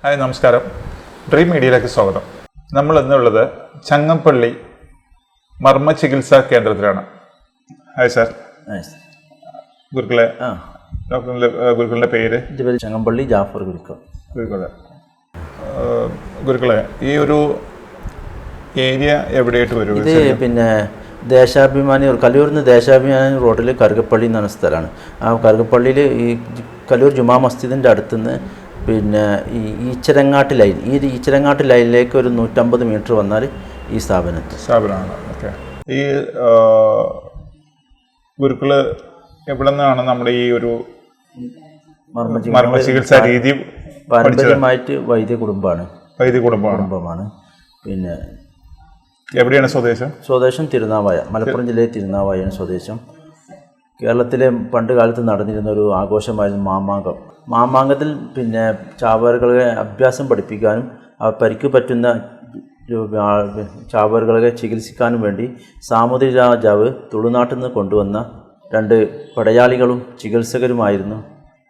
Hi നമസ്കാരം, dream മീഡിയയിലേക്ക് സ്വാഗതം. നമ്മൾ ഇന്നുള്ളത് ചങ്ങമ്പള്ളി മർമ്മ ചികിത്സാ കേന്ദ്രത്തിലാണ്. Hi sir. ഗുരുക്കളെ, ഗുരുക്കളുടെ പേര്? ചങ്ങമ്പള്ളി ജാഫർ ഗുരുക്കളെ. ഗുരുക്കളെ, ഈ ഒരു ഏരിയ എവിടെയായിട്ട് വരും? ഇത് പിന്നെ ദേശാഭിമാനി കല്ലൂരിൽ നിന്ന് ദേശാഭിമാനി റോഡിൽ കറുകപ്പള്ളി എന്ന് പറഞ്ഞ സ്ഥലമാണ്. ആ കറുകപ്പള്ളിയിൽ ഈ കല്ലൂർ ജുമാ മസ്ജിദിൻ്റെ അടുത്തുനിന്ന് പിന്നെ ഈ ഈച്ചരങ്ങാട്ട് ലൈൻ, ഈച്ചരങ്ങാട്ട് ലൈനിലേക്ക് ഒരു 150 മീറ്റർ വന്നാൽ ഈ സ്ഥാപനമാണ്. ഓക്കെ. ഈ ഗുരുക്കള് എവിടെ നിന്നാണ് നമ്മുടെ ഈ ഒരു മർമ്മ ചികിത്സാ രീതി? പാരമ്പര്യമായിട്ട് വൈദ്യ കുടുംബമാണ്. പിന്നെ എവിടെയാണ് സ്വദേശം? തിരുനാവായ, മലപ്പുറം ജില്ലയിലെ തിരുനാവായാണ് സ്വദേശം. കേരളത്തിലെ പണ്ട് കാലത്ത് നടന്നിരുന്ന ഒരു ആഘോഷമായിരുന്നു മാമാങ്കത്തിൽ പിന്നെ ചാവേറുകളെ അഭ്യാസം പഠിപ്പിക്കാനും പരിക്ക് പറ്റുന്ന ചാവേറുകളെ ചികിത്സിക്കാനും വേണ്ടി സാമൂതിരി രാജാവ് തുളുനാട്ടിൽ നിന്ന് കൊണ്ടുവന്ന 2 പടയാളികളും ചികിത്സകരുമായിരുന്നു.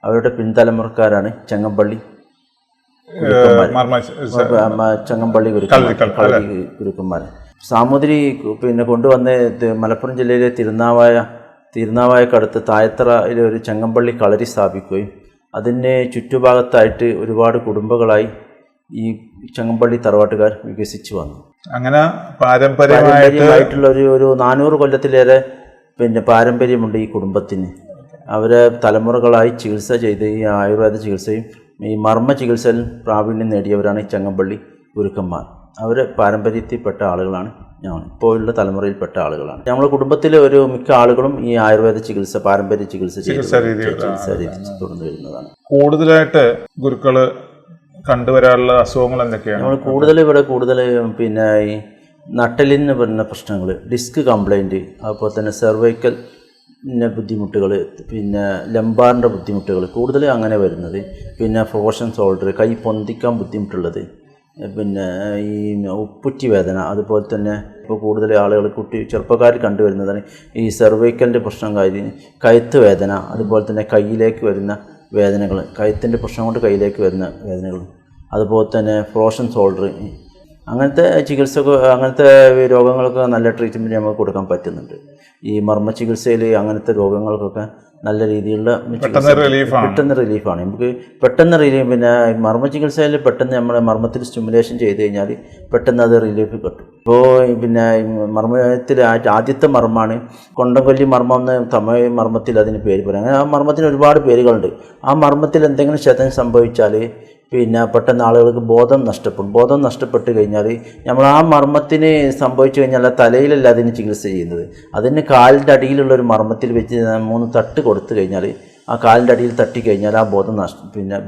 അവരുടെ പിൻതലമുറക്കാരാണ് ചങ്ങമ്പള്ളി ഗുരുക്കന്മാർ. സാമൂതിരി പിന്നെ കൊണ്ടുവന്ന് മലപ്പുറം ജില്ലയിലെ തിരുനാവായക്കടുത്ത് തായത്തറയിലെ ഒരു ചങ്ങമ്പള്ളി കളരി സ്ഥാപിക്കുകയും അതിന് ചുറ്റുഭാഗത്തായിട്ട് ഒരുപാട് കുടുംബങ്ങളായി ഈ ചങ്ങമ്പള്ളി തറവാട്ടുകാർ വികസിച്ചു വന്നു. അങ്ങനെ പാരമ്പര്യമായിട്ടുള്ള ഒരു 400 കൊല്ലത്തിലേറെ പിന്നെ പാരമ്പര്യമുണ്ട് ഈ കുടുംബത്തിന്. അവരെ തലമുറകളായി ചികിത്സ ചെയ്ത് ഈ ആയുർവേദ ചികിത്സയും ഈ മർമ്മ ചികിത്സയിൽ പ്രാവീണ്യം നേടിയവരാണ് ഈ ചങ്ങമ്പള്ളി ഗുരുക്കന്മാർ. അവർ പാരമ്പര്യത്തിൽപ്പെട്ട ആളുകളാണ്. ഇപ്പോഴുള്ള തലമുറയിൽപ്പെട്ട ആളുകളാണ്. നമ്മുടെ കുടുംബത്തിലെ മിക്ക ആളുകളും ഈ ആയുർവേദ ചികിത്സ, പാരമ്പര്യ ചികിത്സ രീതി തുടർന്നു വരുന്നതാണ്. കൂടുതലായിട്ട് ഗുരുക്കള് കണ്ടുവരാനുള്ള അസുഖങ്ങൾ എന്തൊക്കെയാണ്? നമ്മൾ കൂടുതൽ പിന്നെ ഈ നട്ടലിന് വരുന്ന പ്രശ്നങ്ങൾ, ഡിസ്ക് കംപ്ലൈൻറ്റ്, അതുപോലെ തന്നെ സെർവൈക്കൽ ബുദ്ധിമുട്ടുകൾ, പിന്നെ ലംബാറിൻ്റെ ബുദ്ധിമുട്ടുകൾ കൂടുതൽ അങ്ങനെ വരുന്നത്. പിന്നെ ഫ്രോഷൻ ഷോൾഡർ, കൈ പൊന്തിക്കാൻ ബുദ്ധിമുട്ടുള്ളത്, പിന്നെ ഈ ഉപ്പുറ്റി വേദന, അതുപോലെ തന്നെ ഇപ്പോൾ കൂടുതൽ ആളുകൾ ചെറുപ്പക്കാർ കണ്ടുവരുന്നതാണ് ഈ സെർവൈക്കലിൻ്റെ പ്രശ്നം, കഴുത്ത് വേദന, അതുപോലെ തന്നെ കയ്യിലേക്ക് വരുന്ന വേദനകൾ, കഴുത്തിൻ്റെ പ്രശ്നം കൊണ്ട് കയ്യിലേക്ക് വരുന്ന വേദനകൾ, അതുപോലെ തന്നെ ഫ്രോഷൻ ഷോൾഡർ, അങ്ങനത്തെ അങ്ങനത്തെ രോഗങ്ങൾക്കൊക്കെ നല്ല ട്രീറ്റ്മെൻറ്റ് നമുക്ക് കൊടുക്കാൻ പറ്റുന്നുണ്ട്. ഈ മർമ്മ ചികിത്സയിൽ അങ്ങനത്തെ രോഗങ്ങൾക്കൊക്കെ നല്ല രീതിയിലുള്ള പെട്ടെന്ന് റിലീഫാണ്. നമുക്ക് പെട്ടെന്ന് പിന്നെ മർമ്മ ചികിത്സയിൽ പെട്ടെന്ന് നമ്മുടെ മർമ്മത്തിൽ സ്റ്റിമുലേഷൻ ചെയ്ത് കഴിഞ്ഞാൽ പെട്ടെന്ന് അത് റിലീഫ് കിട്ടും. ഇപ്പോൾ പിന്നെ മർമ്മത്തിൽ ആദ്യത്തെ മർമ്മമാണ് കൊണ്ടംകൊല്ലി മർമ്മം എന്ന് തമിഴ് മർമ്മത്തിൽ അതിന് പേര് പറയാം. അങ്ങനെ ആ മർമ്മത്തിന് ഒരുപാട് പേരുകളുണ്ട്. ആ മർമ്മത്തിൽ എന്തെങ്കിലും ക്ഷതം സംഭവിച്ചാൽ പിന്നെ പെട്ടെന്ന് ആളുകൾക്ക് ബോധം നഷ്ടപ്പെട്ട് കഴിഞ്ഞാൽ നമ്മൾ ആ മർമ്മത്തിന് സംഭവിച്ചു കഴിഞ്ഞാൽ തലയിലല്ല അതിന് ചികിത്സ ചെയ്യുന്നത്. അതിന് കാലിൻ്റെ അടിയിലുള്ളൊരു മർമ്മത്തിൽ വെച്ച് 3 തട്ട് കൊടുത്തു കഴിഞ്ഞാൽ ആ കാലിൻ്റെ അടിയിൽ തട്ടിക്കഴിഞ്ഞാൽ ആ ബോധം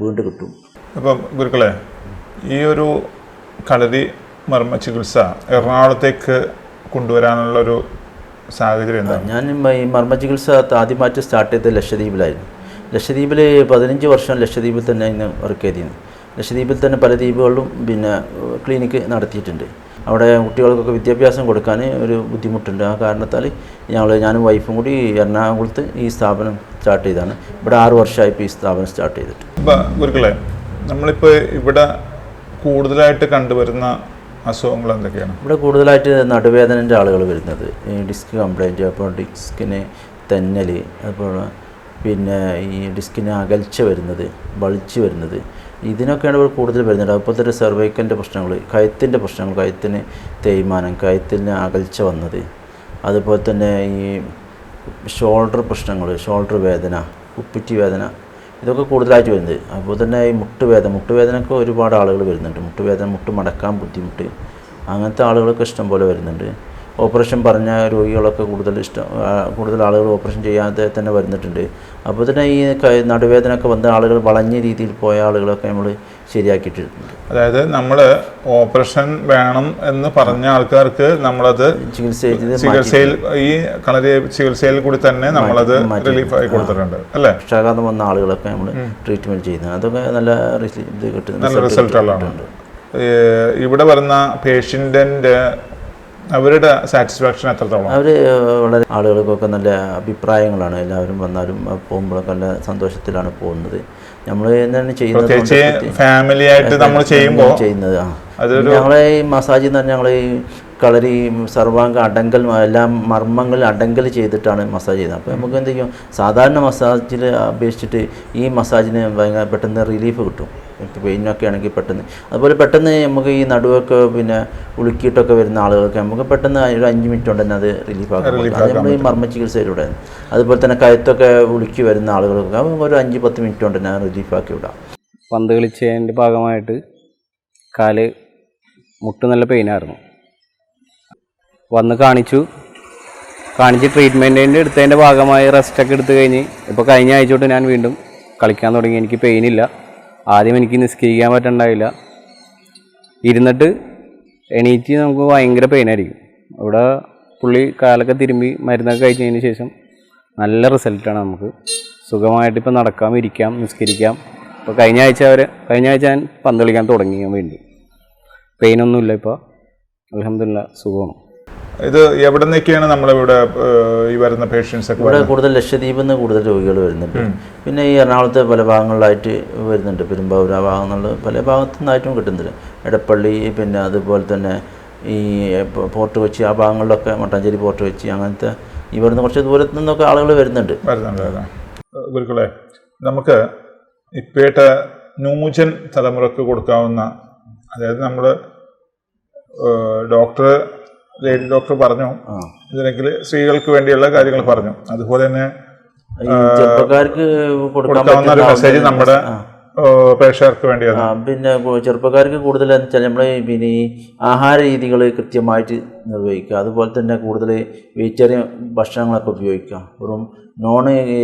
വീണ്ടും കിട്ടും. അപ്പം ഗുരുക്കളെ, ഈ ഒരു കളരി മർമ്മ ചികിത്സ എറണാകുളത്തേക്ക് കൊണ്ടുവരാനുള്ളൊരു സാഹചര്യം എന്താണ്? ഞാൻ ഈ മർമ്മ ചികിത്സ ആദ്യമായിട്ട് സ്റ്റാർട്ട് ചെയ്തത് ലക്ഷദ്വീപിലായിരുന്നു. ലക്ഷദ്വീപിൽ 15 വർഷം ലക്ഷദ്വീപിൽ തന്നെ ഇന്ന് വർക്ക് ചെയ്തിരുന്നു. ലക്ഷദ്വീപിൽ തന്നെ പല ദ്വീപുകളിലും പിന്നെ ക്ലിനിക്ക് നടത്തിയിട്ടുണ്ട്. അവിടെ കുട്ടികൾക്കൊക്കെ വിദ്യാഭ്യാസം കൊടുക്കാൻ ഒരു ബുദ്ധിമുട്ടുണ്ട്. ആ കാരണത്താൽ ഞാനും വൈഫും കൂടി എറണാകുളത്ത് ഈ സ്ഥാപനം സ്റ്റാർട്ട് ചെയ്തതാണ്. ഇവിടെ 6 വർഷമായിപ്പോൾ ഈ സ്ഥാപനം സ്റ്റാർട്ട് ചെയ്തിട്ട്. അപ്പോൾ ഗുരുക്കളെ, നമ്മളിപ്പോൾ ഇവിടെ കൂടുതലായിട്ട് കണ്ടുവരുന്ന അസുഖങ്ങൾ എന്തൊക്കെയാണ്? ഇവിടെ കൂടുതലായിട്ട് നടുവേദനൻ്റെ ആളുകൾ വരുന്നത്, ഈ ഡിസ്ക് കംപ്ലൈൻറ്റ്, അപ്പോൾ ഡിസ്കിന് തെന്നൽ, അതുപോലെ പിന്നെ ഈ ഡിസ്കിന് അകൽച്ച വരുന്നത്, ബൾജ് വരുന്നത്, ഇതിനൊക്കെയാണ് ഇവിടെ കൂടുതൽ വരുന്നത്. അതുപോലെ തന്നെ സെർവൈക്കലിൻ്റെ പ്രശ്നങ്ങൾ, കഴുത്തിൻ്റെ പ്രശ്നങ്ങൾ, കഴുത്തിന് തേയ്മാനം, കഴുത്തിന് അകൽച്ച വന്നത്, അതുപോലെ തന്നെ ഈ ഷോൾഡർ പ്രശ്നങ്ങൾ, ഷോൾഡർ വേദന, ഉപ്പിറ്റി വേദന, ഇതൊക്കെ കൂടുതലായിട്ട് വരുന്നത്. അതുപോലെ തന്നെ ഈ മുട്ടുവേദനയൊക്കെ ഒരുപാട് ആളുകൾ വരുന്നുണ്ട്. മുട്ട് മടക്കാൻ ബുദ്ധിമുട്ട്, അങ്ങനത്തെ ആളുകളൊക്കെ ഇഷ്ടം പോലെ വരുന്നുണ്ട്. ഓപ്പറേഷൻ പറഞ്ഞ രോഗികളൊക്കെ കൂടുതൽ ആളുകൾ ഓപ്പറേഷൻ ചെയ്യാതെ തന്നെ വരുന്നിട്ടുണ്ട്. അപ്പോൾ തന്നെ ഈ നടുവേദനയൊക്കെ വന്ന ആളുകൾ വളഞ്ഞ രീതിയിൽ പോയ ആളുകളൊക്കെ നമ്മൾ ശരിയാക്കിയിട്ടുണ്ട്. അതായത് നമ്മൾ ഓപ്പറേഷൻ വേണം എന്ന് പറഞ്ഞ ആൾക്കാർക്ക് നമ്മളത് ചികിത്സയിൽ ഈ കളരി ചികിത്സയിൽ കൂടി തന്നെ നമ്മളത് റിലീഫ് ആയി കൊടുത്തിട്ടുണ്ട് അല്ലേ? പക്ഷാഘാതം വന്ന ആളുകളൊക്കെ നമ്മൾ ട്രീറ്റ്മെൻറ്റ് ചെയ്യുന്നത്, അതൊക്കെ നല്ല റിസൾട്ടുകളാണ്. ഇവിടെ വരുന്ന പേഷ്യൻറ്റിൻ്റെ അവരുടെ സാറ്റിസ്ഫാക്ഷൻ എത്രത്തോളം? അവർ വളരെ ആളുകൾക്കൊക്കെ നല്ല അഭിപ്രായങ്ങളാണ്. എല്ലാവരും വന്നാലും പോകുമ്പോഴൊക്കെ നല്ല സന്തോഷത്തിലാണ് പോകുന്നത്. നമ്മൾ എന്താണ് ചെയ്യുന്നത്, ഫാമിലി ആയിട്ട് നമ്മൾ ചെയ്യുമ്പോൾ ഞങ്ങളെ ഈ മസാജ് എന്ന് പറഞ്ഞാൽ ഞങ്ങൾ ഈ കളരി സർവാംഗ അടങ്കൽ എല്ലാം മർമ്മങ്ങളിൽ അടങ്കൽ ചെയ്തിട്ടാണ് മസാജ് ചെയ്യുന്നത്. അപ്പോൾ നമുക്ക് എന്ത് ചെയ്യും, സാധാരണ മസാജിൽ അപേക്ഷിച്ചിട്ട് ഈ മസാജിന് ഭയങ്കര പെട്ടെന്ന് റിലീഫ് കിട്ടും. ഇപ്പോൾ പെയിനൊക്കെ ആണെങ്കിൽ പെട്ടെന്ന്, അതുപോലെ പെട്ടെന്ന് നമുക്ക് ഈ നടുവൊക്കെ പിന്നെ ഉളുക്കിയിട്ടൊക്കെ വരുന്ന ആളുകൾക്ക് നമുക്ക് പെട്ടെന്ന് ഒരു 5 മിനിറ്റ് കൊണ്ട് തന്നെ അത് റിലീഫാക്കാൻ പറ്റും. അത് നമ്മൾ ഈ മർമ്മ ചികിത്സയിലൂടെ. അതുപോലെ തന്നെ കഴുത്തൊക്കെ ഉളുക്കി വരുന്ന ആളുകൾക്ക് നമുക്ക് ഒരു 5-10 മിനിറ്റ് കൊണ്ട് തന്നെ റിലീഫാക്കി വിടാം. പന്ത് കളിച്ചതിൻ്റെ ഭാഗമായിട്ട് കാല് മുട്ട് നല്ല പെയിനായിരുന്നു. വന്ന് കാണിച്ച് ട്രീറ്റ്മെൻറ്റിൻ്റെ എടുത്തതിൻ്റെ ഭാഗമായി റെസ്റ്റൊക്കെ എടുത്തു കഴിഞ്ഞ് ഇപ്പോൾ കഴിഞ്ഞ ആഴ്ച തൊട്ട് ഞാൻ വീണ്ടും കളിക്കാൻ തുടങ്ങി. എനിക്ക് പെയിനില്ല. ആദ്യം എനിക്ക് നിസ്കരിക്കാൻ പറ്റണ്ടായില്ല. ഇരുന്നിട്ട് എണീറ്റ് നമുക്ക് ഭയങ്കര പെയിനായിരിക്കും. അവിടെ പുള്ളി കാലൊക്കെ തിരുമ്പി മരുന്നൊക്കെ കഴിച്ചതിന് ശേഷം നല്ല റിസൾട്ടാണ്. നമുക്ക് സുഖമായിട്ട് ഇപ്പോൾ നടക്കാം, ഇരിക്കാം, നിസ്കരിക്കാം. ഇപ്പോൾ കഴിഞ്ഞ ആഴ്ച ഞാൻ പന്ത് കളിക്കാൻ തുടങ്ങി. ഞാൻ വീണ്ടും പെയിനൊന്നുമില്ല. ഇപ്പോൾ അൽഹംദുലില്ലാ സുഖമാണ്. ഇത് എവിടെ നിന്നൊക്കെയാണ് നമ്മളിവിടെ ഈ വരുന്ന പേഷ്യൻസ് ഒക്കെ? ഇവിടെ കൂടുതൽ ലക്ഷദ്വീപിൽ നിന്ന് കൂടുതൽ രോഗികൾ വരുന്നുണ്ട്. പിന്നെ ഈ എറണാകുളത്തെ പല ഭാഗങ്ങളിലായിട്ട് വരുന്നുണ്ട്. പെരുമ്പാവൂർ ആ ഭാഗങ്ങളിൽ പല ഭാഗത്തു നിന്നായിട്ടും കിട്ടുന്നുണ്ട്. എടപ്പള്ളി, പിന്നെ അതുപോലെ തന്നെ ഈ ഫോർട്ട് കൊച്ചി ആ ഭാഗങ്ങളിലൊക്കെ, മട്ടാഞ്ചേരി, ഫോർട്ട് കൊച്ചി, അങ്ങനത്തെ ഇവിടുന്ന് കുറച്ച് ദൂരത്തു നിന്നൊക്കെ ആളുകൾ വരുന്നുണ്ട്. ഗുരുക്കളെ, നമുക്ക് ഇപ്പോഴത്തെ ന്യൂജൻ തലമുറക്ക് കൊടുക്കാവുന്ന, അതായത് നമ്മൾ ലേഡി ഡോക്ടർ പറഞ്ഞു, ഇതിനെങ്കിൽ സ്ത്രീകൾക്ക് വേണ്ടിയുള്ള കാര്യങ്ങൾ പറഞ്ഞു, അതുപോലെ തന്നെ ചെറുപ്പക്കാർക്ക് കൊടുക്കാവുന്ന ഒരു മെസ്സേജ് നമ്മുടെ പ്രേക്ഷകർക്ക് വേണ്ടിയാണ്. പിന്നെ ചെറുപ്പക്കാർക്ക് കൂടുതൽ വെച്ചാൽ നമ്മൾ പിന്നെ ഈ ആഹാര രീതികൾ കൃത്യമായിട്ട് നിർവഹിക്കുക. അതുപോലെ തന്നെ കൂടുതൽ വെജിറ്റേറിയൻ ഭക്ഷണങ്ങളൊക്കെ ഉപയോഗിക്കുക. വെറും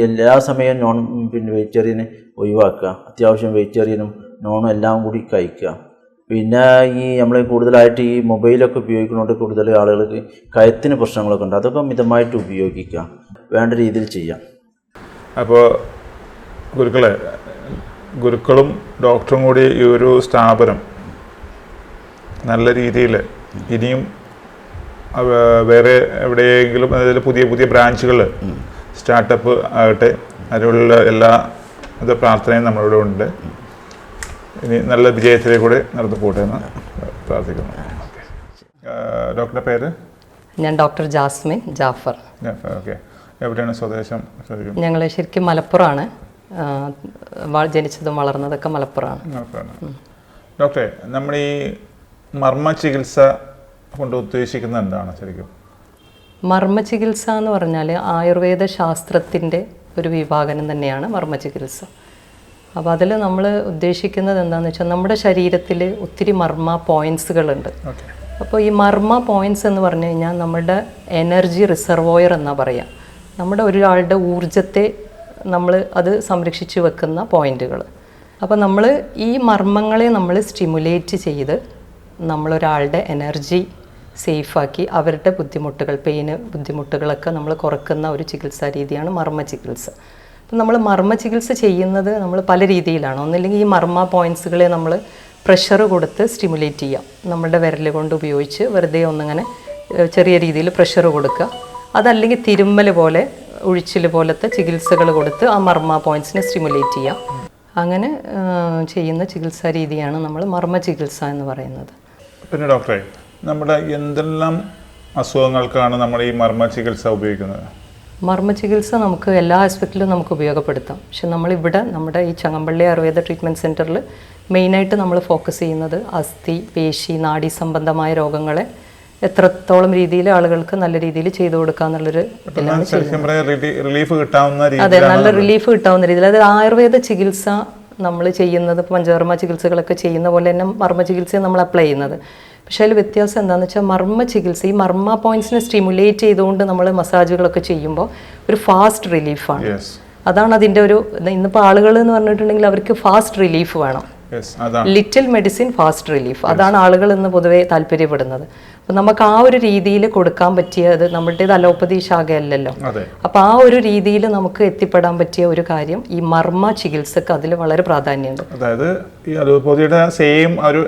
എല്ലാ സമയവും പിന്നെ വെജിറ്റേറിയൻ ഒഴിവാക്കുക. അത്യാവശ്യം വെജിറ്റേറിയനും നോണും എല്ലാം കൂടി കഴിക്കുക. പിന്നെ ഈ നമ്മൾ കൂടുതലായിട്ട് ഈ മൊബൈലൊക്കെ ഉപയോഗിക്കുന്നതുകൊണ്ട് കൂടുതൽ ആളുകൾക്ക് കഴുത്തിന് പ്രശ്നങ്ങളൊക്കെ ഉണ്ട്. അതൊക്കെ മിതമായിട്ട് ഉപയോഗിക്കുക, വേണ്ട രീതിയിൽ ചെയ്യാം. അപ്പോൾ ഗുരുക്കളും ഡോക്ടറും കൂടി ഈ ഒരു സ്ഥാപനം നല്ല രീതിയിൽ ഇനിയും വേറെ എവിടെയെങ്കിലും, അതായത് പുതിയ പുതിയ ബ്രാഞ്ചുകൾ സ്റ്റാർട്ടപ്പ് ആകട്ടെ, അതിനുള്ള എല്ലാ പ്രാർത്ഥനയും നമ്മളിവിടെ ഉണ്ട്. ഇനി നല്ല വിജയത്തിലേക്ക് കൂടെ നടന്നു പോട്ടെ എന്ന് പ്രാർത്ഥിക്കുന്നു. ഡോക്ടറുടെ പേര്? ഞാൻ ഡോക്ടർ ജാസ്മിൻ ജാഫർ. ഓക്കെ. എവിടെയാണ് സ്വദേശം? ഞങ്ങൾ ശരിക്കും മലപ്പുറമാണ്. ജനിച്ചതും വളർന്നതൊക്കെ മലപ്പുറമാണ്. ഡോക്ടറെ, നമ്മൾ ഈ മർമ്മ ചികിത്സ കൊണ്ട് ഉദ്ദേശിക്കുന്നത് എന്താണ് ശരിക്കും? മർമ്മ ചികിത്സ എന്ന് പറഞ്ഞാൽ ആയുർവേദ ശാസ്ത്രത്തിൻ്റെ ഒരു വിഭാഗം തന്നെയാണ് മർമ്മ ചികിത്സ. അപ്പോൾ അതിൽ നമ്മൾ ഉദ്ദേശിക്കുന്നത് എന്താണെന്ന് വെച്ചാൽ, നമ്മുടെ ശരീരത്തിൽ ഒത്തിരി മർമ്മ പോയിൻറ്റ്സുകളുണ്ട്. അപ്പോൾ ഈ മർമ്മ പോയിൻറ്റ്സ് എന്ന് പറഞ്ഞു കഴിഞ്ഞാൽ നമ്മുടെ എനർജി റിസർവോയർ എന്നാണ് പറയുക. നമ്മുടെ ഒരാളുടെ ഊർജത്തെ നമ്മൾ അത് സംരക്ഷിച്ച് വെക്കുന്ന പോയിൻറ്റുകൾ. അപ്പോൾ നമ്മൾ ഈ മർമ്മങ്ങളെ നമ്മൾ സ്റ്റിമുലേറ്റ് ചെയ്ത് നമ്മളൊരാളുടെ എനർജി സേഫാക്കി അവരുടെ ബുദ്ധിമുട്ടുകൾ, ബുദ്ധിമുട്ടുകളൊക്കെ നമ്മൾ കുറക്കുന്ന ഒരു ചികിത്സാ രീതിയാണ് മർമ്മ ചികിത്സ. അപ്പം നമ്മൾ മർമ്മ ചികിത്സ ചെയ്യുന്നത് നമ്മൾ പല രീതിയിലാണ്. ഒന്നില്ലെങ്കിൽ ഈ മർമ്മ പോയിൻറ്റ്സുകളെ നമ്മൾ പ്രഷർ കൊടുത്ത് സ്റ്റിമുലേറ്റ് ചെയ്യാം. നമ്മുടെ വിരൽ കൊണ്ട് ഉപയോഗിച്ച് വെറുതെ ഒന്നിങ്ങനെ ചെറിയ രീതിയിൽ പ്രഷർ കൊടുക്കുക. അതല്ലെങ്കിൽ തിരുമ്മൽ പോലെ, ഒഴിച്ചിൽ പോലത്തെ ചികിത്സകൾ കൊടുത്ത് ആ മർമ്മ പോയിൻറ്റ്സിനെ സ്റ്റിമുലേറ്റ് ചെയ്യാം. അങ്ങനെ ചെയ്യുന്ന ചികിത്സാ രീതിയാണ് നമ്മൾ മർമ്മ ചികിത്സ എന്ന് പറയുന്നത്. പിന്നെ ഡോക്ടറെ, നമ്മുടെ എന്തെല്ലാം അസുഖങ്ങൾക്കാണ് നമ്മൾ ഈ മർമ്മ ചികിത്സ ഉപയോഗിക്കുന്നത്? മർമ്മ ചികിത്സ നമുക്ക് എല്ലാ ആസ്പെക്റ്റിലും നമുക്ക് ഉപയോഗപ്പെടുത്താം. പക്ഷെ നമ്മളിവിടെ നമ്മുടെ ഈ ചങ്ങമ്പള്ളി ആയുർവേദ ട്രീറ്റ്മെൻറ്റ് സെൻറ്ററിൽ മെയിനായിട്ട് നമ്മൾ ഫോക്കസ് ചെയ്യുന്നത് അസ്ഥി, പേശി, നാഡീ സംബന്ധമായ രോഗങ്ങളെ എത്രത്തോളം രീതിയിൽ ആളുകൾക്ക് നല്ല രീതിയിൽ ചെയ്തു കൊടുക്കുക എന്നുള്ളൊരു ഇതിലാണ് ചെയ്യുന്നത്. അതെ, നല്ല റിലീഫ് കിട്ടാവുന്ന രീതിയിൽ. അതായത് ആയുർവേദ ചികിത്സ നമ്മൾ ചെയ്യുന്നത് പഞ്ചകർമ്മ ചികിത്സകളൊക്കെ ചെയ്യുന്ന പോലെ തന്നെ മർമ്മ ചികിത്സ നമ്മൾ അപ്ലൈ ചെയ്യുന്നത്. പക്ഷേ അതിൽ വ്യത്യാസം എന്താണെന്ന് വെച്ചാൽ, മർമ്മ ചികിത്സ ഈ മർമ്മ പോയിൻറ്റ്സിനെ സ്റ്റിമുലേറ്റ് ചെയ്തുകൊണ്ട് നമ്മൾ മസാജുകളൊക്കെ ചെയ്യുമ്പോൾ ഒരു ഫാസ്റ്റ് റിലീഫാണ്. അതാണ് അതിൻ്റെ ഒരു, ഇന്നിപ്പോൾ ആളുകൾ എന്ന് പറഞ്ഞിട്ടുണ്ടെങ്കിൽ അവർക്ക് ഫാസ്റ്റ് റിലീഫ് വേണം. Yes, അതാണ്. ലിറ്റിൽ മെഡിസിൻ ഫാസ്റ്റ് റിലീഫ്, അതാണ് ആളുകൾ ഇന്ന് പൊതുവെ താല്പര്യപ്പെടുന്നത്. അപ്പം നമുക്ക് ആ ഒരു രീതിയിൽ കൊടുക്കാൻ പറ്റിയത്, നമ്മുടേത് അലോപ്പതി ശാഖയല്ലല്ലോ, അപ്പം ആ ഒരു രീതിയിൽ നമുക്ക് എത്തിപ്പെടാൻ പറ്റിയ ഒരു കാര്യം ഈ മർമ്മ ചികിത്സക്ക് അതിൽ വളരെ പ്രാധാന്യമുണ്ട്. അതായത് ഈ അലോപ്പതിയുടെ സെയിം ഒരു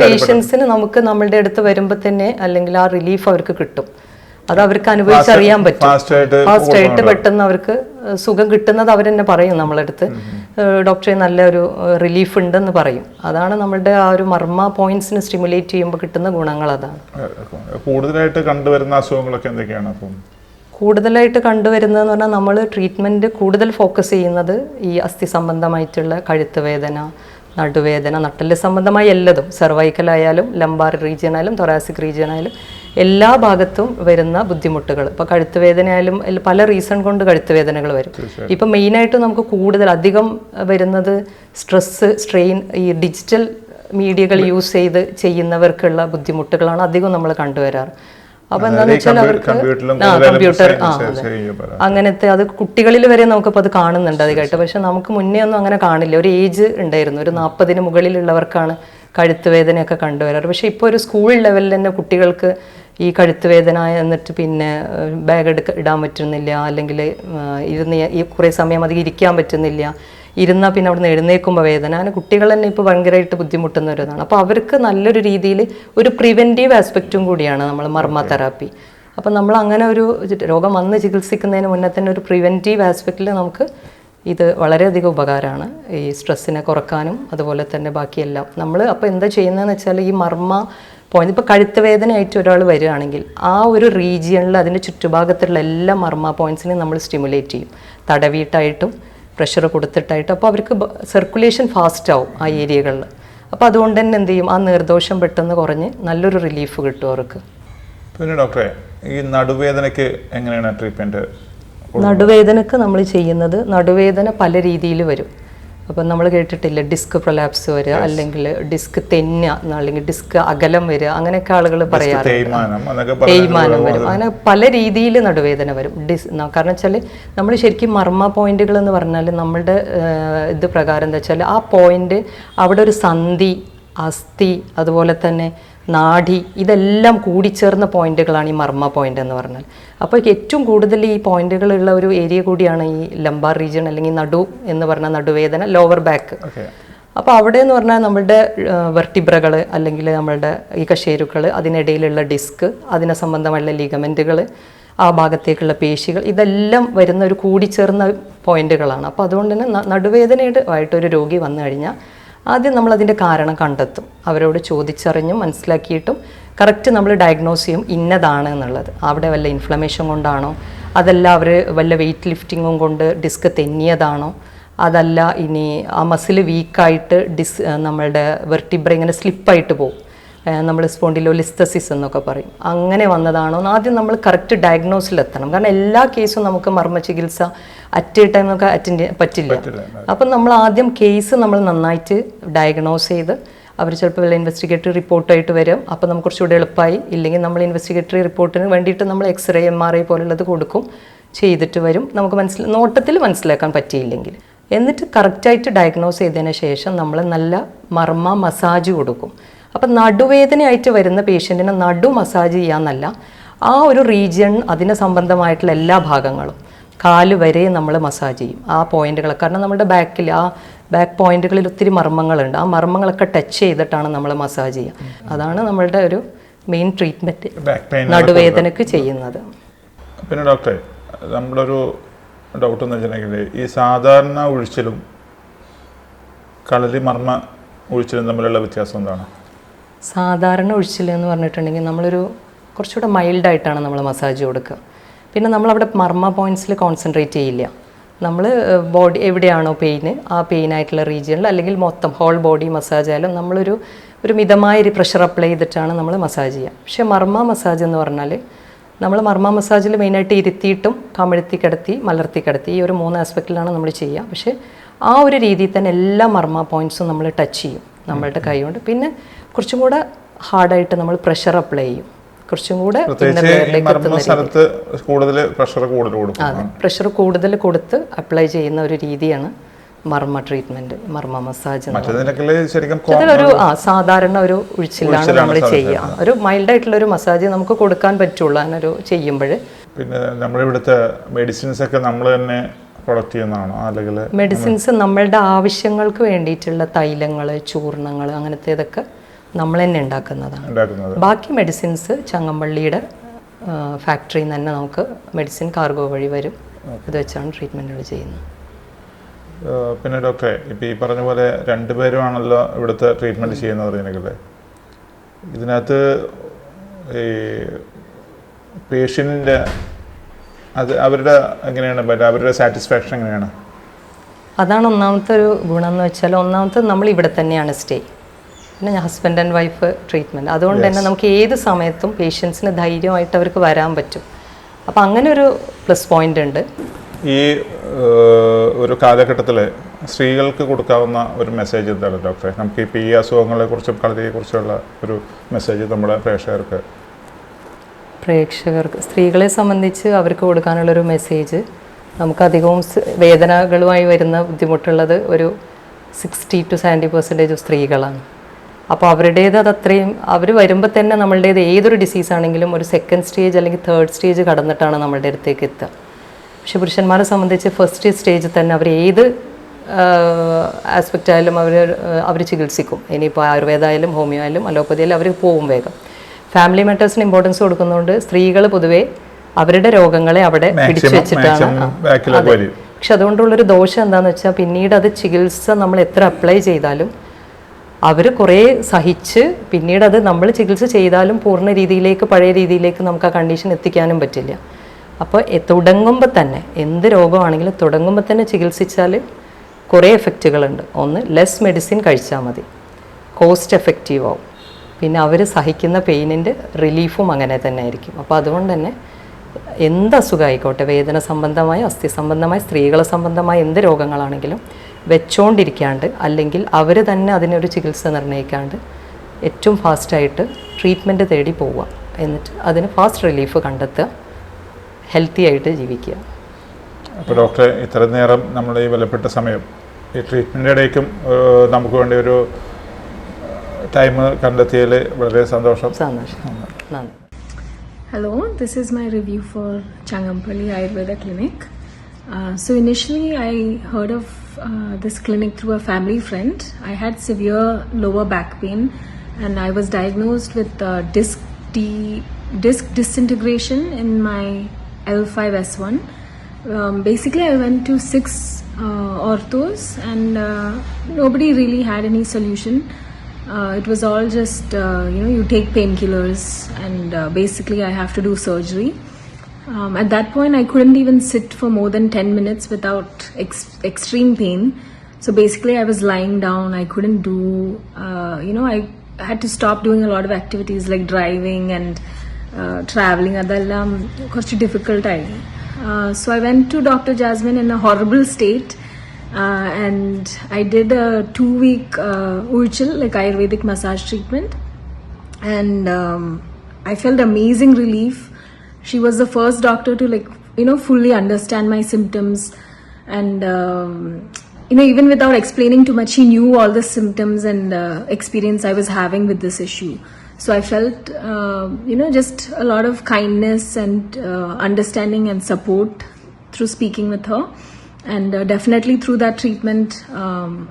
പേഷ്യൻസിന് നമുക്ക് നമ്മളുടെ അടുത്ത് വരുമ്പോൾ തന്നെ അല്ലെങ്കിൽ ആ റിലീഫ് അവർക്ക് കിട്ടും. അത് അവർക്ക് അനുഭവിച്ചറിയാൻ പറ്റും. ഫാസ്റ്റ് ആയിട്ട് പെട്ടെന്ന് അവർക്ക് സുഖം കിട്ടുന്നത് അവർ തന്നെ പറയും നമ്മളടുത്ത്, ഡോക്ടറെ നല്ലൊരു റിലീഫ് ഉണ്ടെന്ന് പറയും. അതാണ് നമ്മളുടെ ആ ഒരു മർമ്മ പോയിന്റ്സിന് സ്റ്റിമുലേറ്റ് ചെയ്യുമ്പോൾ കിട്ടുന്ന ഗുണങ്ങൾ. അതാണ് കൂടുതലായിട്ട് കണ്ടുവരുന്ന അസുഖങ്ങളൊക്കെ എന്തൊക്കെയാണ്? അപ്പം കൂടുതലായിട്ട് കണ്ടുവരുന്നതെന്ന് പറഞ്ഞാൽ നമ്മൾ ട്രീറ്റ്മെൻറ്റ് കൂടുതൽ ഫോക്കസ് ചെയ്യുന്നത് ഈ അസ്ഥി സംബന്ധമായിട്ടുള്ള കഴുത്ത് വേദന, നടുവേദന, നട്ടെല്ല് സംബന്ധമായി എല്ലതും, സെർവൈക്കലായാലും ലംബാർ റീജിയൻ ആയാലും തൊറാസിക് റീജിയൻ ആയാലും എല്ലാ ഭാഗത്തും വരുന്ന ബുദ്ധിമുട്ടുകൾ. ഇപ്പോൾ കഴുത്ത് വേദനയായാലും പല റീസൺ കൊണ്ട് കഴുത്ത് വേദനകൾ വരും. ഇപ്പം മെയിനായിട്ട് നമുക്ക് കൂടുതൽ അധികം വരുന്നത് സ്ട്രെസ്സ്, സ്ട്രെയിൻ, ഈ ഡിജിറ്റൽ മീഡിയകൾ യൂസ് ചെയ്ത് ചെയ്യുന്നവർക്കുള്ള ബുദ്ധിമുട്ടുകളാണ് അധികം നമ്മൾ കണ്ടുവരാറ്. അപ്പോൾ എന്താണെന്ന് വെച്ചാൽ അവർക്ക് കമ്പ്യൂട്ടർ അങ്ങനത്തെ, അത് കുട്ടികളിൽ വരെ നമുക്കിപ്പോൾ അത് കാണുന്നുണ്ട് അധികമായിട്ട്. പക്ഷെ നമുക്ക് മുന്നേ ഒന്നും അങ്ങനെ കാണില്ല. ഒരു ഏജ് ഉണ്ടായിരുന്നു, ഒരു 40 മുകളിലുള്ളവർക്കാണ് കഴുത്ത് വേദനയൊക്കെ കണ്ടുവരാറ്. പക്ഷെ ഇപ്പോൾ ഒരു സ്കൂൾ ലെവലിൽ തന്നെ കുട്ടികൾക്ക് ഈ കഴുത്ത് വേദന എന്നിട്ട് പിന്നെ ബാഗ് ഇടാൻ പറ്റുന്നില്ല, അല്ലെങ്കിൽ ഈ കുറേ സമയം അധികം ഇരിക്കാൻ പറ്റുന്നില്ല, ഇരുന്നാൽ പിന്നെ അവിടെ നിന്ന് എഴുന്നേൽക്കുമ്പോൾ വേദന, അങ്ങനെ കുട്ടികൾ തന്നെ ഇപ്പോൾ ഭയങ്കരമായിട്ട് ബുദ്ധിമുട്ടുന്ന ഒരു ഇതാണ്. അപ്പോൾ അവർക്ക് നല്ലൊരു രീതിയിൽ ഒരു പ്രിവെൻറ്റീവ് ആസ്പെക്റ്റും കൂടിയാണ് നമ്മൾ മർമ്മ തെറാപ്പി. അപ്പം നമ്മൾ അങ്ങനെ ഒരു രോഗം വന്ന് ചികിത്സിക്കുന്നതിന് മുന്നേ തന്നെ ഒരു പ്രിവെൻറ്റീവ് ആസ്പെക്റ്റിൽ നമുക്ക് ഇത് വളരെയധികം ഉപകാരമാണ്, ഈ സ്ട്രെസ്സിനെ കുറക്കാനും അതുപോലെ തന്നെ ബാക്കിയെല്ലാം. നമ്മൾ അപ്പോൾ എന്താ ചെയ്യുന്നതെന്ന് വെച്ചാൽ ഈ മർമ്മ പോയിന്റ്, ഇപ്പോൾ കഴുത്ത് വേദനയായിട്ട് ഒരാൾ വരികയാണെങ്കിൽ ആ ഒരു റീജിയണിൽ അതിൻ്റെ ചുറ്റുഭാഗത്തുള്ള എല്ലാ മർമ്മ പോയിൻറ്റ്സിനെയും നമ്മൾ സ്റ്റിമുലേറ്റ് ചെയ്യും, തടവിയിട്ടായിട്ടും പ്രഷർ കൊടുത്തിട്ടായിട്ടും. അപ്പോൾ അവർക്ക് സർക്കുലേഷൻ ഫാസ്റ്റ് ആവും ആ ഏരിയകളിൽ. അപ്പോൾ അതുകൊണ്ട് തന്നെ എന്ത് ചെയ്യും, ആ നിർദോഷം പെട്ടെന്ന് കുറഞ്ഞ് നല്ലൊരു റിലീഫ് കിട്ടും അവർക്ക്. പിന്നെ ഡോക്ടറെ, ഈ നടുവേദനയ്ക്ക് എങ്ങനെയാണ് ട്രീറ്റ്മെൻറ്റ്? നടുവേദനക്ക് നമ്മൾ ചെയ്യുന്നത്, നടുവേദന പല രീതിയിൽ വരും. അപ്പം നമ്മൾ കേട്ടിട്ടില്ല ഡിസ്ക് പ്രൊലാപ്സ് വരിക, അല്ലെങ്കിൽ ഡിസ്ക് തെന്നുക, അല്ലെങ്കിൽ ഡിസ്ക് അകലം വരിക, അങ്ങനെയൊക്കെ ആളുകൾ പറയാറുണ്ട്. തേയ്മാനം വരും, അങ്ങനെ പല രീതിയിൽ നടുവേദന വരും. കാരണം വെച്ചാൽ നമ്മൾ ശരിക്കും മർമ്മ പോയിന്റുകൾ എന്ന് പറഞ്ഞാൽ നമ്മളുടെ ഇത് പ്രകാരം എന്താ വെച്ചാൽ ആ പോയിന്റ് അവിടെ ഒരു സന്ധി, അസ്ഥി, അതുപോലെ തന്നെ നാഡി, ഇതെല്ലാം കൂടിച്ചേർന്ന പോയിന്റുകളാണ് ഈ മർമ്മ പോയിന്റ് എന്ന് പറഞ്ഞാൽ. അപ്പോൾ ഏറ്റവും കൂടുതൽ ഈ പോയിന്റുകളുള്ള ഒരു ഏരിയ കൂടിയാണ് ഈ ലംബാർ റീജിയൻ, അല്ലെങ്കിൽ നടു എന്ന് പറഞ്ഞാൽ നടുവേദന, ലോവർ ബാക്ക്. അപ്പോൾ അവിടെ എന്ന് പറഞ്ഞാൽ നമ്മളുടെ വെർട്ടിബ്രകൾ, അല്ലെങ്കിൽ നമ്മളുടെ ഈ കശേരുക്കൾ, അതിനിടയിലുള്ള ഡിസ്ക്, അതിനെ സംബന്ധമായുള്ള ലിഗമെൻറ്റുകൾ, ആ ഭാഗത്തേക്കുള്ള പേശികൾ, ഇതെല്ലാം വരുന്ന ഒരു കൂടിച്ചേർന്ന പോയിന്റുകളാണ്. അപ്പോൾ അതുകൊണ്ട് തന്നെ നടുവേദനയുടെ ആയിട്ടൊരു രോഗി വന്നു കഴിഞ്ഞാൽ ആദ്യം നമ്മളതിൻ്റെ കാരണം കണ്ടെത്തും, അവരോട് ചോദിച്ചറിഞ്ഞും മനസ്സിലാക്കിയിട്ടും കറക്റ്റ് നമ്മൾ ഡയഗ്നോസ് ചെയ്യും ഇന്നതാണ് എന്നുള്ളത്. അവിടെ വല്ല ഇൻഫ്ലമേഷൻ കൊണ്ടാണോ, അതല്ല അവർ വല്ല വെയിറ്റ് ലിഫ്റ്റിങ്ങും കൊണ്ട് ഡിസ്ക് തെന്നിയതാണോ, അതല്ല ഇനി ആ മസിൽ വീക്കായിട്ട് നമ്മളുടെ വെർട്ടിബ്ര ഇങ്ങനെ സ്ലിപ്പായിട്ട് പോകും, നമ്മൾ സ്പോണ്ടിലോലിസ്തസിസ് എന്നൊക്കെ പറയും, അങ്ങനെ വന്നതാണോ എന്ന് ആദ്യം നമ്മൾ കറക്റ്റ് ഡയഗ്നോസിലെത്തണം. കാരണം എല്ലാ കേസും നമുക്ക് മർമ്മ ചികിത്സ അറ്റ് എ ടൈം നമുക്ക് അറ്റൻഡ് പറ്റില്ല. അപ്പം നമ്മൾ ആദ്യം കേസ് നമ്മൾ നന്നായിട്ട് ഡയഗ്നോസ് ചെയ്ത്, അവർ ചിലപ്പോൾ വല്ല ഇൻവെസ്റ്റിഗേറ്ററി റിപ്പോർട്ടായിട്ട് വരും, അപ്പോൾ നമുക്ക് കുറച്ചുകൂടി എളുപ്പമായി. ഇല്ലെങ്കിൽ നമ്മൾ ഇൻവെസ്റ്റിഗേറ്ററി റിപ്പോർട്ടിന് വേണ്ടിയിട്ട് നമ്മൾ എക്സ്റേ, MRI പോലുള്ളത് കൊടുക്കും, ചെയ്തിട്ട് വരും. നമുക്ക് നോട്ടത്തിൽ മനസ്സിലാക്കാൻ പറ്റിയില്ലെങ്കിൽ, എന്നിട്ട് കറക്റ്റായിട്ട് ഡയഗ്നോസ് ചെയ്തതിന് ശേഷം നമ്മൾ നല്ല മർമ്മ മസാജ് കൊടുക്കും. അപ്പം നടുവേദനയായിട്ട് വരുന്ന പേഷ്യൻറ്റിനെ നടു മസാജ് ചെയ്യാമെന്നല്ല, ആ ഒരു റീജിയൺ, അതിന് സംബന്ധമായിട്ടുള്ള എല്ലാ ഭാഗങ്ങളും കാല് വരെ നമ്മൾ മസാജ് ചെയ്യും, ആ പോയിന്റുകൾ. കാരണം നമ്മുടെ ബാക്കിൽ ആ ബാക്ക് പോയിന്റുകളിൽ ഒത്തിരി മർമ്മങ്ങളുണ്ട്, ആ മർമ്മങ്ങളൊക്കെ ടച്ച് ചെയ്തിട്ടാണ് നമ്മൾ മസാജ് ചെയ്യുക. അതാണ് നമ്മളുടെ ഒരു മെയിൻ ട്രീറ്റ്മെൻറ്റ് നടുവേദനക്ക് ചെയ്യുന്നത്. പിന്നെ ഡോക്ടറെ, നമ്മുടെ ഒരു ഡൗട്ട് എന്ന് വെച്ചിട്ടുണ്ടെങ്കിൽ ഈ സാധാരണ ഒഴിച്ചിലും കളരി മർമ്മ ഒഴിച്ചിലും തമ്മിലുള്ള വ്യത്യാസം എന്താണ്? സാധാരണ ഒഴിച്ചിൽ എന്ന് പറഞ്ഞിട്ടുണ്ടെങ്കിൽ നമ്മളൊരു കുറച്ചുകൂടെ മൈൽഡായിട്ടാണ് നമ്മൾ മസാജ് കൊടുക്കുക. പിന്നെ നമ്മളവിടെ മർമ്മ പോയിൻറ്റ്സിൽ കോൺസെൻട്രേറ്റ് ചെയ്യില്ല. നമ്മൾ ബോഡി എവിടെയാണോ പെയിന്, ആ പെയിനായിട്ടുള്ള റീജിയണിൽ, അല്ലെങ്കിൽ മൊത്തം ഹോൾ ബോഡി മസാജ് ആയാലും നമ്മളൊരു മിതമായ ഒരു പ്രഷർ അപ്ലൈ ചെയ്തിട്ടാണ് നമ്മൾ മസാജ് ചെയ്യുക. പക്ഷേ മർമ്മ മസാജ് എന്ന് പറഞ്ഞാൽ നമ്മൾ മർമ്മ മസാജിൽ മെയിനായിട്ട് ഇരുത്തിയിട്ടും കമിഴ്ത്തി കിടത്തി, മലർത്തി കിടത്തി, ഈ ഒരു 3 ആസ്പെക്റ്റിലാണ് നമ്മൾ ചെയ്യുക. പക്ഷേ ആ ഒരു രീതിയിൽ തന്നെ എല്ലാ മർമ്മ പോയിൻറ്റ്സും നമ്മൾ ടച്ച് ചെയ്യും നമ്മളുടെ കൈ കൊണ്ട്. പിന്നെ കുറച്ചും കൂടെ ഹാർഡായിട്ട് നമ്മൾ പ്രഷർ അപ്ലൈ ചെയ്യും, കുറച്ചും കൂടെ പ്രഷർ കൂടുതൽ കൊടുത്ത് അപ്ലൈ ചെയ്യുന്ന ഒരു രീതിയാണ് മർമ്മ ട്രീറ്റ്മെൻറ്റ്, മർമ്മ മസാജ്. ശരിക്കും അതിലൊരു സാധാരണ ഒരു ഉഴിച്ചിലാണ് നമ്മൾ ചെയ്യുക. ഒരു മൈൽഡായിട്ടുള്ളൊരു മസാജ് നമുക്ക് കൊടുക്കാൻ പറ്റുള്ളൂ അതിനൊരു ചെയ്യുമ്പോൾ. പിന്നെ നമ്മളിവിടുത്തെ മെഡിസിൻസ് ഒക്കെ നമ്മൾ തന്നെ പ്രൊഡക്റ്റ് ചെയ്യുന്നതാണോ, അല്ലെങ്കിൽ മെഡിസിൻസ് നമ്മളുടെ ആവശ്യങ്ങൾക്ക് വേണ്ടിയിട്ടുള്ള തൈലങ്ങൾ, ചൂർണങ്ങൾ, അങ്ങനത്തേതൊക്കെ നമ്മൾ തന്നെ ഉണ്ടാക്കുന്നതാണ്. ബാക്കി മെഡിസിൻസ് ചങ്ങമ്പള്ളിയുടെ ഫാക്ടറിയിൽ നിന്ന് തന്നെ നമുക്ക് മെഡിസിൻ കാർഗോ വഴി വരും. ഇത് വെച്ചാണ് ട്രീറ്റ്മെൻറ്റുകൾ ചെയ്യുന്നത്. പിന്നെ ഡോക്ടറെ, ഇപ്പോൾ ഈ പറഞ്ഞ പോലെ 2 പേരുമാണല്ലോ ഇവിടുത്തെ ട്രീറ്റ്മെൻറ്റ് ചെയ്യുന്നത് പറഞ്ഞില്ലേ, ഇതിനകത്ത് ഈ പേഷ്യൻറ്റിൻ്റെ അവരുടെ എങ്ങനെയാണ്, അവരുടെ സാറ്റിസ്ഫാക്ഷൻ എങ്ങനെയാണ്? അതാണ് ഒന്നാമത്തെ ഒരു ഗുണം എന്ന് വെച്ചാൽ, ഒന്നാമത്തെ നമ്മൾ ഇവിടെ തന്നെയാണ് സ്റ്റേ. പിന്നെ ഹസ്ബൻഡ് ആൻഡ് വൈഫ് ട്രീറ്റ്മെൻറ്റ്, അതുകൊണ്ട് തന്നെ നമുക്ക് ഏത് സമയത്തും പേഷ്യൻസിന് ധൈര്യമായിട്ട് അവർക്ക് വരാൻ പറ്റും. അപ്പോൾ അങ്ങനെ ഒരു പ്ലസ് പോയിന്റ് ഉണ്ട്. ഈ ഒരു കാലഘട്ടത്തിൽ സ്ത്രീകൾക്ക് കൊടുക്കാവുന്ന ഒരു മെസ്സേജ് എന്താണ് ഡോക്ടറെ? നമുക്ക് ഇപ്പോൾ ഈ അസുഖങ്ങളെക്കുറിച്ചും കളരിയെക്കുറിച്ചുള്ള ഒരു മെസ്സേജ് നമ്മുടെ പ്രേക്ഷകർക്ക് സ്ത്രീകളെ സംബന്ധിച്ച് അവർക്ക് കൊടുക്കാനുള്ളൊരു മെസ്സേജ്, നമുക്കധികവും വേദനകളുമായി വരുന്ന ബുദ്ധിമുട്ടുള്ളത് ഒരു 60 to 70% സ്ത്രീകളാണ്. അപ്പോൾ അവരുടേത് അതത്രയും, അവർ വരുമ്പോൾ തന്നെ നമ്മളുടേത് ഏതൊരു ഡിസീസാണെങ്കിലും ഒരു 2nd സ്റ്റേജ് അല്ലെങ്കിൽ 3rd സ്റ്റേജ് കടന്നിട്ടാണ് നമ്മളുടെ അടുത്തേക്ക് എത്തുക. പക്ഷെ പുരുഷന്മാരെ സംബന്ധിച്ച് 1st സ്റ്റേജിൽ തന്നെ അവർ ഏത് ആസ്പെക്റ്റ് ആയാലും അവർ ചികിത്സിക്കും. ഇനിയിപ്പോൾ ആയുർവേദ ആയാലും ഹോമിയോ ആയാലും അലോപ്പതി ആയാലും അവർ പോവും വേഗം. ഫാമിലി മാറ്റേഴ്സിന് ഇമ്പോർട്ടൻസ് കൊടുക്കുന്നതുകൊണ്ട് സ്ത്രീകൾ പൊതുവെ അവരുടെ രോഗങ്ങളെ അവിടെ പിടിച്ചു വെച്ചിട്ടാണ്. അതെ. പക്ഷെ അതുകൊണ്ടുള്ളൊരു ദോഷം എന്താണെന്ന് വെച്ചാൽ, പിന്നീട് അത് ചികിത്സ നമ്മൾ എത്ര അപ്ലൈ ചെയ്താലും അവർ കുറേ സഹിച്ച് പിന്നീട് അത് നമ്മൾ ചികിത്സ ചെയ്താലും പൂർണ്ണ രീതിയിലേക്ക്, പഴയ രീതിയിലേക്ക് നമുക്ക് ആ കണ്ടീഷൻ എത്തിക്കാനും പറ്റില്ല. അപ്പോൾ തുടങ്ങുമ്പോൾ തന്നെ എന്ത് രോഗമാണെങ്കിലും തുടങ്ങുമ്പോൾ തന്നെ ചികിത്സിച്ചാൽ കുറേ എഫക്റ്റുകളുണ്ട്. ഒന്ന്, ലെസ് മെഡിസിൻ കഴിച്ചാൽ മതി, കോസ്റ്റ് എഫക്റ്റീവ് ആവും. പിന്നെ അവർ സഹിക്കുന്ന പെയിനിൻ്റെ റിലീഫും അങ്ങനെ തന്നെ ആയിരിക്കും. അപ്പോൾ അതുകൊണ്ട് തന്നെ എന്ത് അസുഖമായിക്കോട്ടെ, വേദന സംബന്ധമായ, അസ്ഥി സംബന്ധമായ, സ്ത്രീകളെ സംബന്ധമായ എന്ത് രോഗങ്ങളാണെങ്കിലും വെച്ചോണ്ടിരിക്കാണ്ട്, അല്ലെങ്കിൽ അവർ തന്നെ അതിനൊരു ചികിത്സ നിർണ്ണയിക്കാണ്ട് ഏറ്റവും ഫാസ്റ്റായിട്ട് ട്രീറ്റ്മെൻറ്റ് തേടി പോവുക. എന്നിട്ട് അതിന് ഫാസ്റ്റ് റിലീഫ് കണ്ടെത്തുക, ഹെൽത്തി ആയിട്ട് ജീവിക്കുക. അപ്പോൾ ഡോക്ടറെ, ഇത്ര നേരം നമ്മുടെ ഈ വിലപ്പെട്ട സമയം ഈ ട്രീറ്റ്മെൻറ്റിൻ്റെ ഇടയ്ക്കും നമുക്ക് വേണ്ടി ഒരു ടൈം കണ്ടെത്തിയതിൽ വളരെ സന്തോഷം. നന്ദി. Hello, this is my review for Changampalli Ayurveda Clinic. So initially I heard of this clinic through a family friend. I had severe lower back pain and I was diagnosed with disc disintegration in my L5S1. Basically I went to 6 orthos and nobody really had any solution. It was all just, you take painkillers and basically I have to do surgery. At that point, I couldn't even sit for more than 10 minutes without extreme pain. So basically, I was lying down. I couldn't do, I had to stop doing a lot of activities like driving and traveling. Adallam quite difficult. So I went to Dr. Jasmine in a horrible state. And I did a 2-week Urchil, like Ayurvedic massage treatment, and I felt amazing relief. She was the first doctor to fully understand my symptoms, and even without explaining too much, she knew all the symptoms and experience I was having with this issue. So I felt just a lot of kindness and understanding and support through speaking with her. And definitely through that treatment,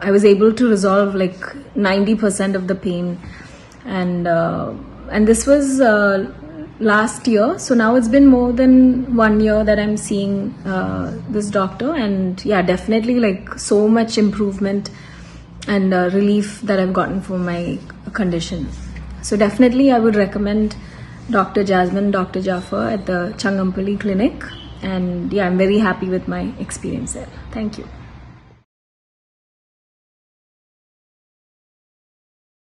I was able to resolve like 90% of the pain. And this was last year. So now it's been more than 1 year that I'm seeing this doctor. And yeah, definitely like so much improvement and relief that I've gotten from my condition. So definitely I would recommend Dr. Jasmine, Dr. Jaffer at the Changampalli Clinic. And yeah, I'm very happy with my experience there. Thank you.